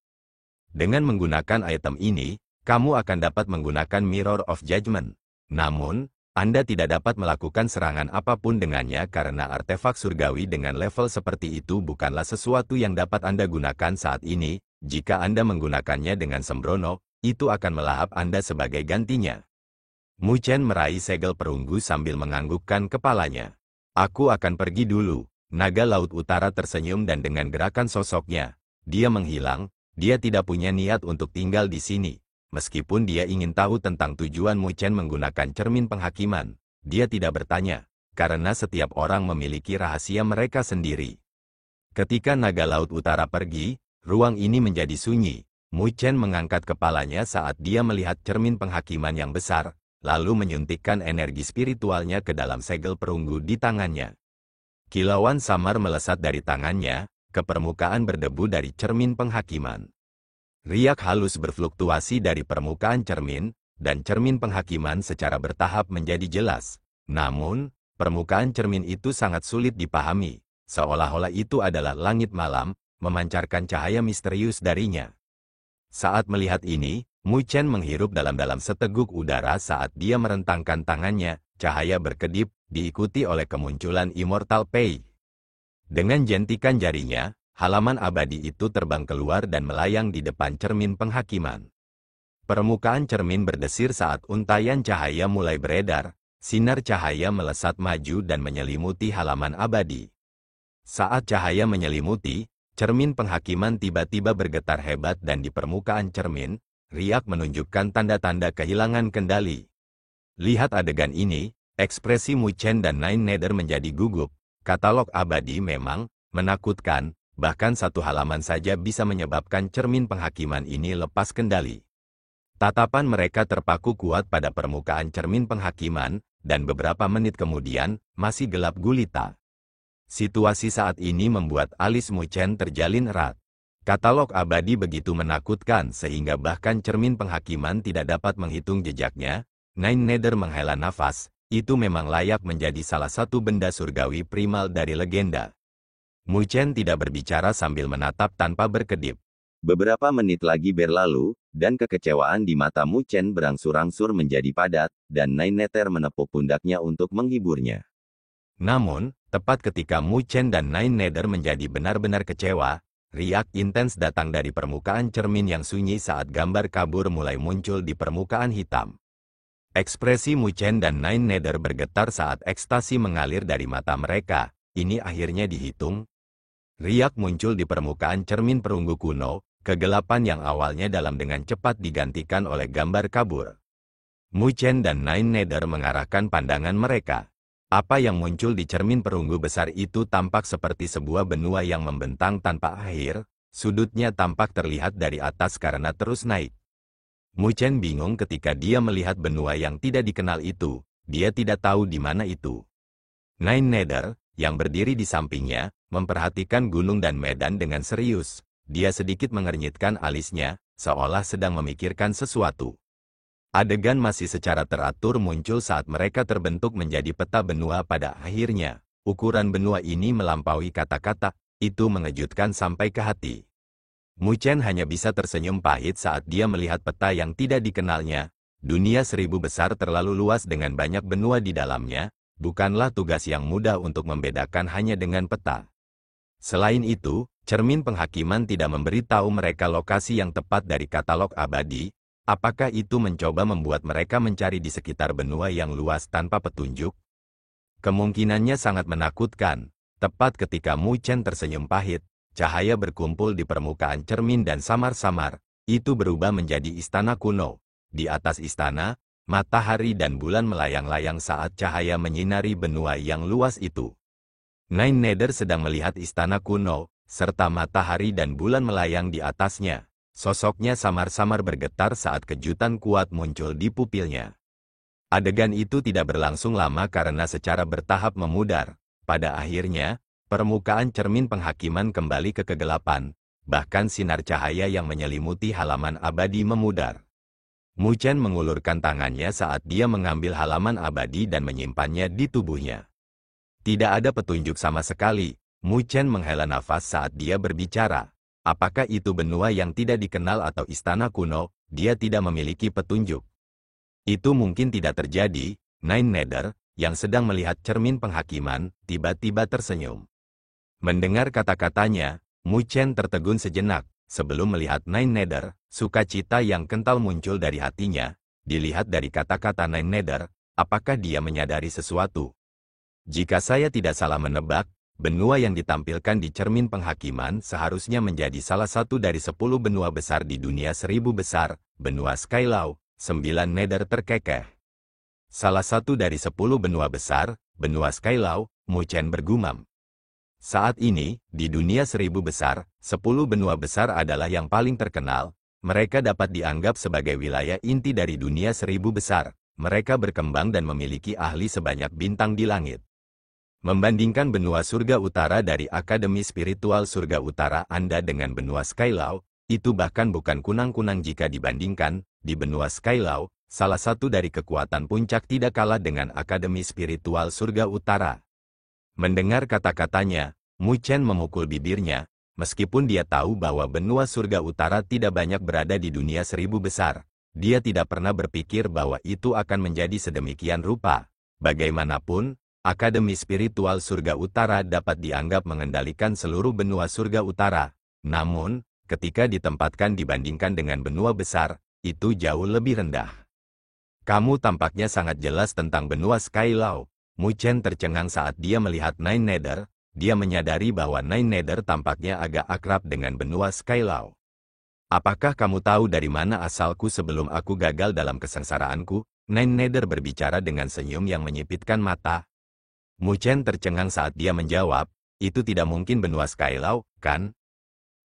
Dengan menggunakan item ini, kamu akan dapat menggunakan Mirror of Judgment. Namun, Anda tidak dapat melakukan serangan apapun dengannya karena artefak surgawi dengan level seperti itu bukanlah sesuatu yang dapat Anda gunakan saat ini. Jika Anda menggunakannya dengan sembrono, itu akan melahap Anda sebagai gantinya. Mu Chen meraih segel perunggu sambil menganggukkan kepalanya. Aku akan pergi dulu. Naga Laut Utara tersenyum dan dengan gerakan sosoknya, dia menghilang. Dia tidak punya niat untuk tinggal di sini. Meskipun dia ingin tahu tentang tujuan Mu Chen menggunakan cermin penghakiman, dia tidak bertanya, karena setiap orang memiliki rahasia mereka sendiri. Ketika Naga Laut Utara pergi, ruang ini menjadi sunyi. Mu Chen mengangkat kepalanya saat dia melihat cermin penghakiman yang besar, lalu menyuntikkan energi spiritualnya ke dalam segel perunggu di tangannya. Kilauan samar melesat dari tangannya, ke permukaan berdebu dari cermin penghakiman. Riak halus berfluktuasi dari permukaan cermin, dan cermin penghakiman secara bertahap menjadi jelas. Namun, permukaan cermin itu sangat sulit dipahami, seolah-olah itu adalah langit malam, memancarkan cahaya misterius darinya. Saat melihat ini, Mu Chen menghirup dalam-dalam seteguk udara saat dia merentangkan tangannya, cahaya berkedip, diikuti oleh kemunculan Immortal Pei. Dengan jentikan jarinya, halaman abadi itu terbang keluar dan melayang di depan cermin penghakiman. Permukaan cermin berdesir saat untaian cahaya mulai beredar, sinar cahaya melesat maju dan menyelimuti halaman abadi. Saat cahaya menyelimuti, cermin penghakiman tiba-tiba bergetar hebat dan di permukaan cermin, riak menunjukkan tanda-tanda kehilangan kendali. Lihat adegan ini, ekspresi Mu Chen dan Nine Nether menjadi gugup. Katalog abadi memang menakutkan. Bahkan satu halaman saja bisa menyebabkan cermin penghakiman ini lepas kendali. Tatapan mereka terpaku kuat pada permukaan cermin penghakiman, dan beberapa menit kemudian, masih gelap gulita. Situasi saat ini membuat alis Mu Chen terjalin erat. Katalog abadi begitu menakutkan sehingga bahkan cermin penghakiman tidak dapat menghitung jejaknya. Nine Nether menghela nafas, itu memang layak menjadi salah satu benda surgawi primal dari legenda. Mu Chen tidak berbicara sambil menatap tanpa berkedip. Beberapa menit lagi berlalu, dan kekecewaan di mata Mu Chen berangsur-angsur menjadi padat, dan Nine Nether menepuk pundaknya untuk menghiburnya. Namun, tepat ketika Mu Chen dan Nine Nether menjadi benar-benar kecewa, riak intens datang dari permukaan cermin yang sunyi saat gambar kabur mulai muncul di permukaan hitam. Ekspresi Mu Chen dan Nine Nether bergetar saat ekstasi mengalir dari mata mereka. Ini akhirnya dihitung. Riak muncul di permukaan cermin perunggu kuno, kegelapan yang awalnya dalam dengan cepat digantikan oleh gambar kabur. Mu Chen dan Nine Nether mengarahkan pandangan mereka. Apa yang muncul di cermin perunggu besar itu tampak seperti sebuah benua yang membentang tanpa akhir, sudutnya tampak terlihat dari atas karena terus naik. Mu Chen bingung ketika dia melihat benua yang tidak dikenal itu, dia tidak tahu di mana itu. Nine Nether, yang berdiri di sampingnya, memperhatikan gunung dan medan dengan serius. Dia sedikit mengernyitkan alisnya, seolah sedang memikirkan sesuatu. Adegan masih secara teratur muncul saat mereka terbentuk menjadi peta benua pada akhirnya. Ukuran benua ini melampaui kata-kata, itu mengejutkan sampai ke hati. Mu Chen hanya bisa tersenyum pahit saat dia melihat peta yang tidak dikenalnya. Dunia 1000 besar terlalu luas dengan banyak benua di dalamnya, bukanlah tugas yang mudah untuk membedakan hanya dengan peta. Selain itu, cermin penghakiman tidak memberitahu mereka lokasi yang tepat dari katalog abadi. Apakah itu mencoba membuat mereka mencari di sekitar benua yang luas tanpa petunjuk? Kemungkinannya sangat menakutkan. Tepat ketika Mu Chen tersenyum pahit, cahaya berkumpul di permukaan cermin dan samar-samar, itu berubah menjadi istana kuno. Di atas istana, matahari dan bulan melayang-layang saat cahaya menyinari benua yang luas itu. Nine Nether sedang melihat istana kuno, serta matahari dan bulan melayang di atasnya. Sosoknya samar-samar bergetar saat kejutan kuat muncul di pupilnya. Adegan itu tidak berlangsung lama karena secara bertahap memudar. Pada akhirnya, permukaan cermin penghakiman kembali ke kegelapan, bahkan sinar cahaya yang menyelimuti halaman abadi memudar. Mu Chen mengulurkan tangannya saat dia mengambil halaman abadi dan menyimpannya di tubuhnya. Tidak ada petunjuk sama sekali. Mu Chen menghela nafas saat dia berbicara. Apakah itu benua yang tidak dikenal atau istana kuno? Dia tidak memiliki petunjuk. Itu mungkin tidak terjadi. Nine Nether, yang sedang melihat cermin penghakiman, tiba-tiba tersenyum. Mendengar kata-katanya, Mu Chen tertegun sejenak. Sebelum melihat Nine Nether, sukacita yang kental muncul dari hatinya. Dilihat dari kata-kata Nine Nether, apakah dia menyadari sesuatu? Jika saya tidak salah menebak, benua yang ditampilkan di cermin penghakiman seharusnya menjadi salah satu dari 10 benua besar di dunia 1000 besar, benua Skylaw, 9 Nether terkekeh. Salah satu dari 10 benua besar, benua Skylaw, Mu Chen bergumam. Saat ini, di dunia 1000 besar, 10 benua besar adalah yang paling terkenal. Mereka dapat dianggap sebagai wilayah inti dari dunia 1000 besar. Mereka berkembang dan memiliki ahli sebanyak bintang di langit. Membandingkan benua surga utara dari Akademi Spiritual Surga Utara Anda dengan benua Skylaw, itu bahkan bukan kunang-kunang jika dibandingkan. Di benua Skylaw, salah satu dari kekuatan puncak tidak kalah dengan Akademi Spiritual Surga Utara. Mendengar kata-katanya, Mu Chen memukul bibirnya, meskipun dia tahu bahwa benua surga utara tidak banyak berada di dunia 1000 besar. Dia tidak pernah berpikir bahwa itu akan menjadi sedemikian rupa. Bagaimanapun, Akademi Spiritual Surga Utara dapat dianggap mengendalikan seluruh benua surga utara. Namun, ketika ditempatkan dibandingkan dengan benua besar, itu jauh lebih rendah. Kamu tampaknya sangat jelas tentang benua Skylaw. Mu Chen tercengang saat dia melihat Nine Nether. Dia menyadari bahwa Nine Nether tampaknya agak akrab dengan benua Skylaw. Apakah kamu tahu dari mana asalku sebelum aku gagal dalam kesengsaraanku? Nine Nether berbicara dengan senyum yang menyipitkan mata. Mu Chen tercengang saat dia menjawab, itu tidak mungkin benua Skylaw, kan?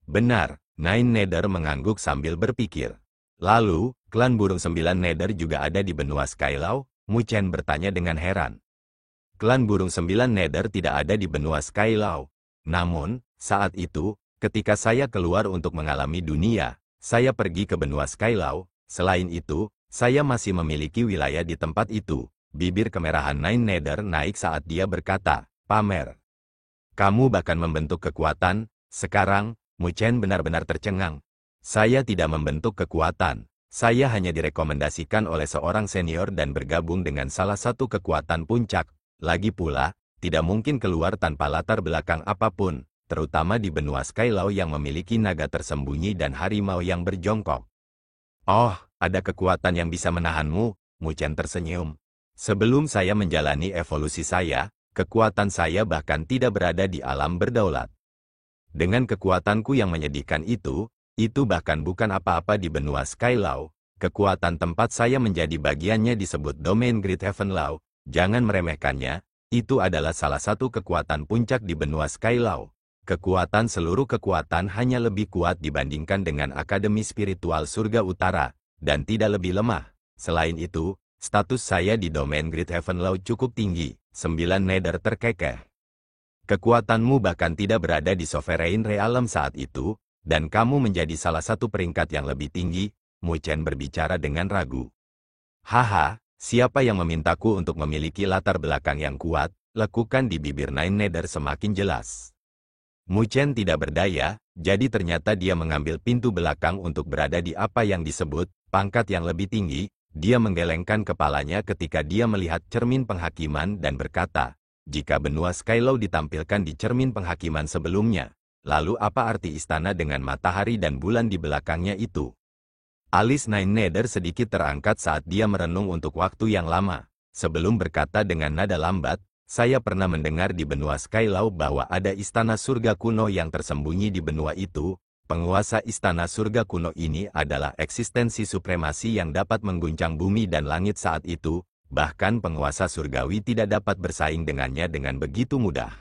Benar, Nine Nether mengangguk sambil berpikir. Lalu, klan burung 9 Nether juga ada di benua Skylaw? Mu Chen bertanya dengan heran. Klan burung 9 Nether tidak ada di benua Skylaw. Namun, saat itu, ketika saya keluar untuk mengalami dunia, saya pergi ke benua Skylaw. Selain itu, saya masih memiliki wilayah di tempat itu. Bibir kemerahan Nine Nether naik saat dia berkata, pamer. Kamu bahkan membentuk kekuatan. Sekarang, Mu Chen benar-benar tercengang. Saya tidak membentuk kekuatan. Saya hanya direkomendasikan oleh seorang senior dan bergabung dengan salah satu kekuatan puncak. Lagi pula, tidak mungkin keluar tanpa latar belakang apapun, terutama di benua Skylaw yang memiliki naga tersembunyi dan harimau yang berjongkok. Oh, ada kekuatan yang bisa menahanmu, Mu Chen tersenyum. Sebelum saya menjalani evolusi saya, kekuatan saya bahkan tidak berada di alam berdaulat. Dengan kekuatanku yang menyedihkan itu bahkan bukan apa-apa di benua Skylaw. Kekuatan tempat saya menjadi bagiannya disebut domain Great Heavenlaw. Jangan meremehkannya, itu adalah salah satu kekuatan puncak di benua Skylaw. Kekuatan seluruh kekuatan hanya lebih kuat dibandingkan dengan Akademi Spiritual Surga Utara, dan tidak lebih lemah. Selain itu, status saya di domain Great Heavenlaw cukup tinggi, 9 nether terkekeh. Kekuatanmu bahkan tidak berada di Sovereign Realm saat itu, dan kamu menjadi salah satu peringkat yang lebih tinggi, Mu Chen berbicara dengan ragu. Haha, siapa yang memintaku untuk memiliki latar belakang yang kuat, lekukan di bibir Nine Nether semakin jelas. Mu Chen tidak berdaya, jadi ternyata dia mengambil pintu belakang untuk berada di apa yang disebut pangkat yang lebih tinggi. Dia menggelengkan kepalanya ketika dia melihat cermin penghakiman dan berkata, jika benua Skylaw ditampilkan di cermin penghakiman sebelumnya, lalu apa arti istana dengan matahari dan bulan di belakangnya itu? Alis Nine Nether sedikit terangkat saat dia merenung untuk waktu yang lama. Sebelum berkata dengan nada lambat, saya pernah mendengar di benua Skylaw bahwa ada istana surga kuno yang tersembunyi di benua itu. Penguasa istana surga kuno ini adalah eksistensi supremasi yang dapat mengguncang bumi dan langit saat itu. Bahkan penguasa surgawi tidak dapat bersaing dengannya dengan begitu mudah.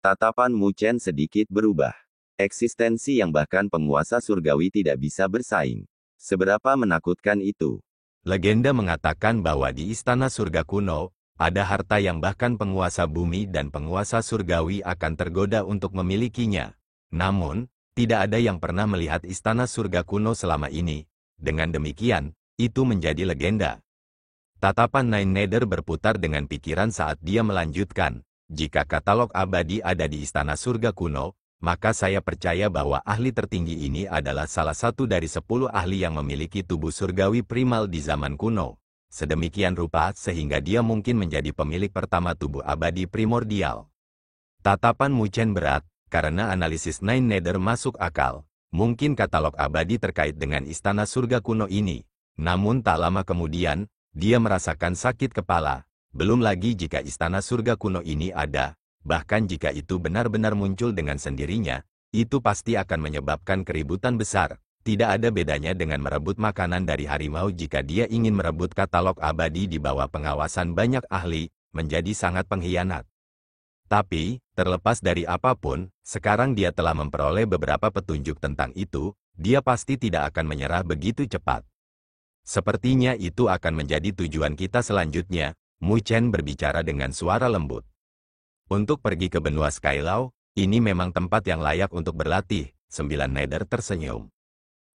Tatapan Mu Chen sedikit berubah. Eksistensi yang bahkan penguasa surgawi tidak bisa bersaing. Seberapa menakutkan itu? Legenda mengatakan bahwa di istana surga kuno, ada harta yang bahkan penguasa bumi dan penguasa surgawi akan tergoda untuk memilikinya. Namun, tidak ada yang pernah melihat istana surga kuno selama ini. Dengan demikian, itu menjadi legenda. Tatapan Nine Nether berputar dengan pikiran saat dia melanjutkan, jika katalog abadi ada di istana surga kuno, maka saya percaya bahwa ahli tertinggi ini adalah salah satu dari 10 ahli yang memiliki tubuh surgawi primal di zaman kuno. Sedemikian rupa sehingga dia mungkin menjadi pemilik pertama tubuh abadi primordial. Tatapan Mu Chen berat, karena analisis Nine Nether masuk akal. Mungkin katalog abadi terkait dengan istana surga kuno ini. Namun tak lama kemudian, dia merasakan sakit kepala. Belum lagi jika istana surga kuno ini ada. Bahkan jika itu benar-benar muncul dengan sendirinya, itu pasti akan menyebabkan keributan besar. Tidak ada bedanya dengan merebut makanan dari harimau jika dia ingin merebut katalog abadi di bawah pengawasan banyak ahli, menjadi sangat pengkhianat. Tapi, terlepas dari apapun, sekarang dia telah memperoleh beberapa petunjuk tentang itu, dia pasti tidak akan menyerah begitu cepat. Sepertinya itu akan menjadi tujuan kita selanjutnya, Mu Chen berbicara dengan suara lembut. Untuk pergi ke benua Skylaw, ini memang tempat yang layak untuk berlatih, 9 Nether tersenyum.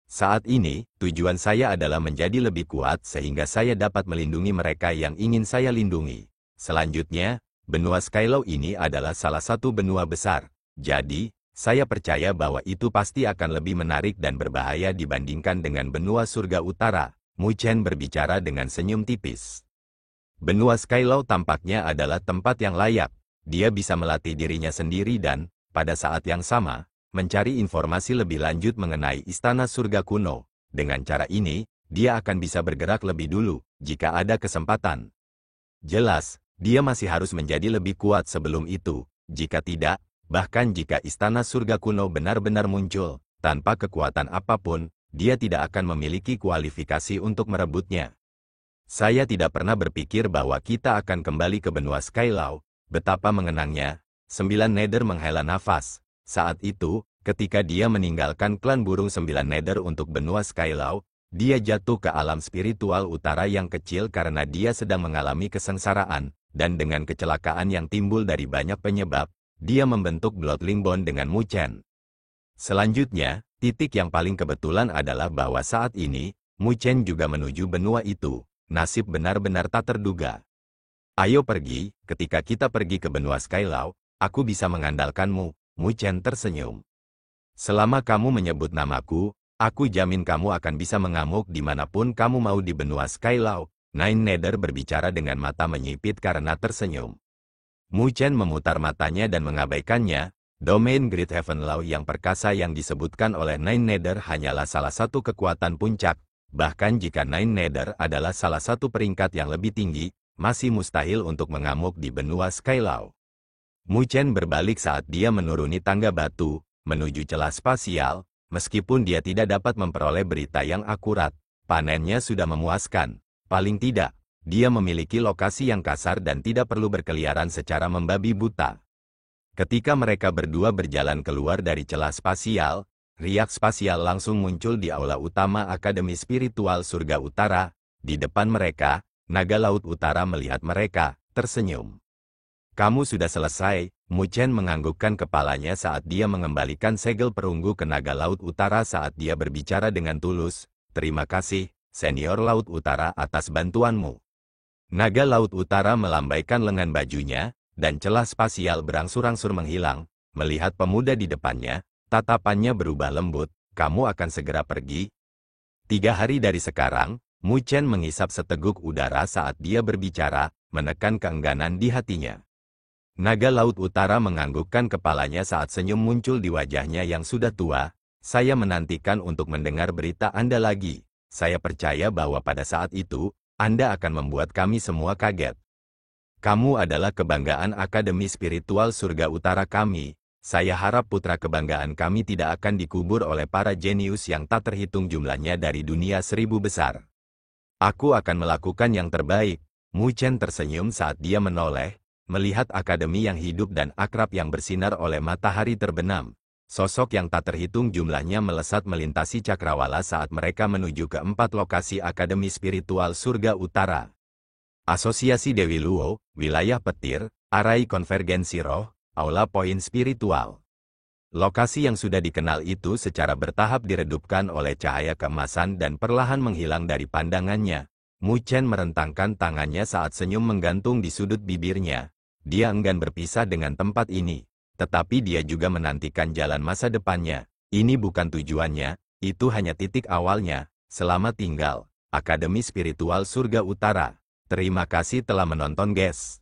Saat ini, tujuan saya adalah menjadi lebih kuat sehingga saya dapat melindungi mereka yang ingin saya lindungi. Selanjutnya, benua Skylaw ini adalah salah satu benua besar. Jadi, saya percaya bahwa itu pasti akan lebih menarik dan berbahaya dibandingkan dengan benua surga utara. Mu Chen berbicara dengan senyum tipis. Benua Skylaw tampaknya adalah tempat yang layak. Dia bisa melatih dirinya sendiri dan, pada saat yang sama, mencari informasi lebih lanjut mengenai istana surga kuno. Dengan cara ini, dia akan bisa bergerak lebih dulu, jika ada kesempatan. Jelas, dia masih harus menjadi lebih kuat sebelum itu. Jika tidak, bahkan jika istana surga kuno benar-benar muncul, tanpa kekuatan apapun, dia tidak akan memiliki kualifikasi untuk merebutnya. Saya tidak pernah berpikir bahwa kita akan kembali ke benua Skylaw. Betapa mengenangnya, 9 Nether menghela nafas. Saat itu, ketika dia meninggalkan klan burung 9 Nether untuk benua Skylaw, dia jatuh ke alam spiritual utara yang kecil karena dia sedang mengalami kesengsaraan, dan dengan kecelakaan yang timbul dari banyak penyebab, dia membentuk Bloodling Bond dengan Mu Chen. Selanjutnya, titik yang paling kebetulan adalah bahwa saat ini, Mu Chen juga menuju benua itu. Nasib benar-benar tak terduga. Ayo pergi, ketika kita pergi ke benua Skylaw, aku bisa mengandalkanmu, Mu Chen tersenyum. Selama kamu menyebut namaku, aku jamin kamu akan bisa mengamuk dimanapun kamu mau di benua Skylaw. Nine Nether berbicara dengan mata menyipit karena tersenyum. Mu Chen memutar matanya dan mengabaikannya. Domain Great Heavenlaw yang perkasa yang disebutkan oleh Nine Nether hanyalah salah satu kekuatan puncak. Bahkan jika Nine Nether adalah salah satu peringkat yang lebih tinggi, masih mustahil untuk mengamuk di benua Skylaw. Mu Chen berbalik saat dia menuruni tangga batu, menuju celah spasial. Meskipun dia tidak dapat memperoleh berita yang akurat, panennya sudah memuaskan. Paling tidak, dia memiliki lokasi yang kasar dan tidak perlu berkeliaran secara membabi buta. Ketika mereka berdua berjalan keluar dari celah spasial, riak spasial langsung muncul di aula utama Akademi Spiritual Surga Utara. Di depan mereka, naga Laut Utara melihat mereka, tersenyum. "Kamu sudah selesai." Mu Chen menganggukkan kepalanya saat dia mengembalikan segel perunggu ke naga Laut Utara saat dia berbicara dengan tulus. "Terima kasih, Senior Laut Utara atas bantuanmu." Naga Laut Utara melambaikan lengan bajunya, dan celah spasial berangsur-angsur menghilang. Melihat pemuda di depannya, tatapannya berubah lembut. "Kamu akan segera pergi?" 3 hari dari sekarang, Mu Chen menghisap seteguk udara saat dia berbicara, menekan keengganan di hatinya. Naga Laut Utara menganggukkan kepalanya saat senyum muncul di wajahnya yang sudah tua. "Saya menantikan untuk mendengar berita Anda lagi. Saya percaya bahwa pada saat itu, Anda akan membuat kami semua kaget. Kamu adalah kebanggaan Akademi Spiritual Surga Utara kami. Saya harap putra kebanggaan kami tidak akan dikubur oleh para jenius yang tak terhitung jumlahnya dari dunia 1000 besar. Aku akan melakukan yang terbaik." Mu Chen tersenyum saat dia menoleh, melihat akademi yang hidup dan akrab yang bersinar oleh matahari terbenam. Sosok yang tak terhitung jumlahnya melesat melintasi cakrawala saat mereka menuju ke 4 lokasi Akademi Spiritual Surga Utara. Asosiasi Dewi Luo, Wilayah Petir, Arai Konvergensi Roh, Aula Poin Spiritual. Lokasi yang sudah dikenal itu secara bertahap diredupkan oleh cahaya keemasan dan perlahan menghilang dari pandangannya. Mu Chen merentangkan tangannya saat senyum menggantung di sudut bibirnya. Dia enggan berpisah dengan tempat ini, tetapi dia juga menantikan jalan masa depannya. Ini bukan tujuannya, itu hanya titik awalnya. Selamat tinggal, Akademi Spiritual Surga Utara. Terima kasih telah menonton, guys.